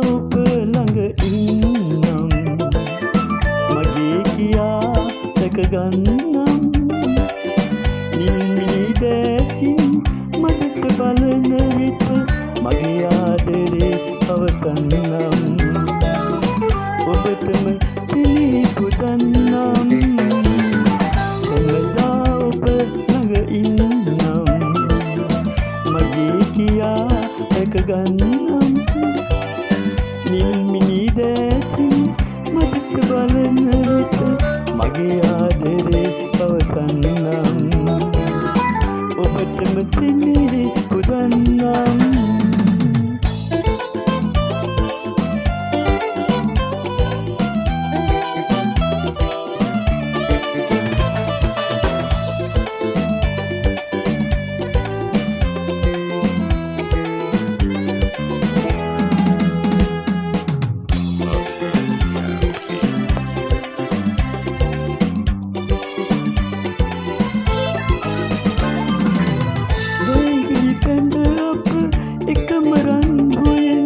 ඔබ ළඟ ඉන්නම් මගේ කියා දැකගන්නම් නිල්මිනි දැසින් මදස බලන විට මගේ ආදරේ අවසන්නම් ඔබටම සිනී පුදන්නම් හැමදා ඔබ ළඟ ඉන්නම් මගේ කියා දැකගන්නම් නිල්මිනි දැසින් මදස බලන විට මගේ ආදරේ අවසන්නම් ඔබටම සිනී පුදන්නම් එකම රන්ගුයෙන්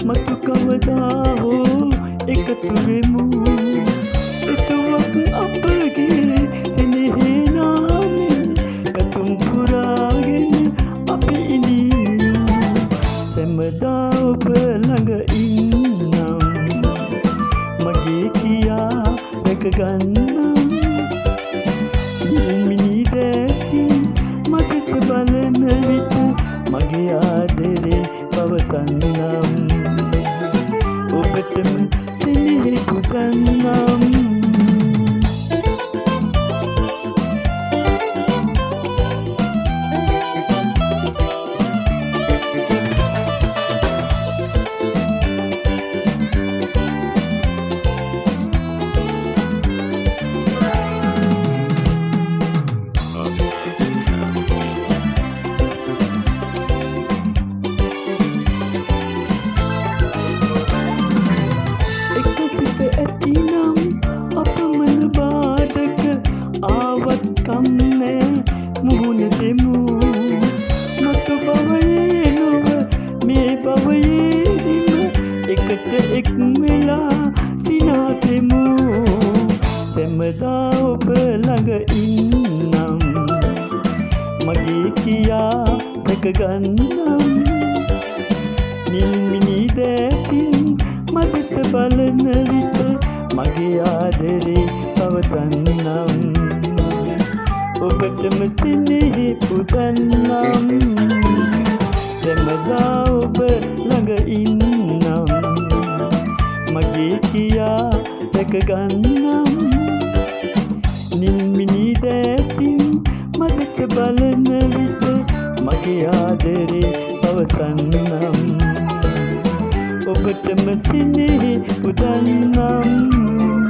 මතු කවදා හෝ එකතු වෙමු එතුවක් අපගේ සෙනෙහේ නාමෙන් පැතුම් පුරාගෙන අපි ඉඳිමු සැමදා ඔබ ළඟ ඉන්නම් මගේ කියා දැකගන්නම් නිල්මිනි දැසින් මදස බලන විට මගේ ආදරේ පවසන්නම් ඔබටම සිනහි පුදන්නම් ඇතිනම් අපමණ බාධක ආවත් කම්නෑ මුහුණ දෙමු මතු බවයේ නොව මේ බවයේදිම එකට එක් වෙලා සිනාසෙමු සැමදා ඔබ ළඟ ඉන්නම් මගේ කියා දැකගන්නම් නිල්මිනි දැසින් මදස බලන විට මගේ ආදරේ පවසන්නම් ඔබටම සිනහි පුදන්නම් සැමදා ඔබ ළඟ ඉන්නම් මගේ කියා දැකගන්නම් නිල්මිනි දැසින් මදස බලන විට මගේ ආදරේ පවසන්නම් ඔබටම සිනහි පුදන්නම්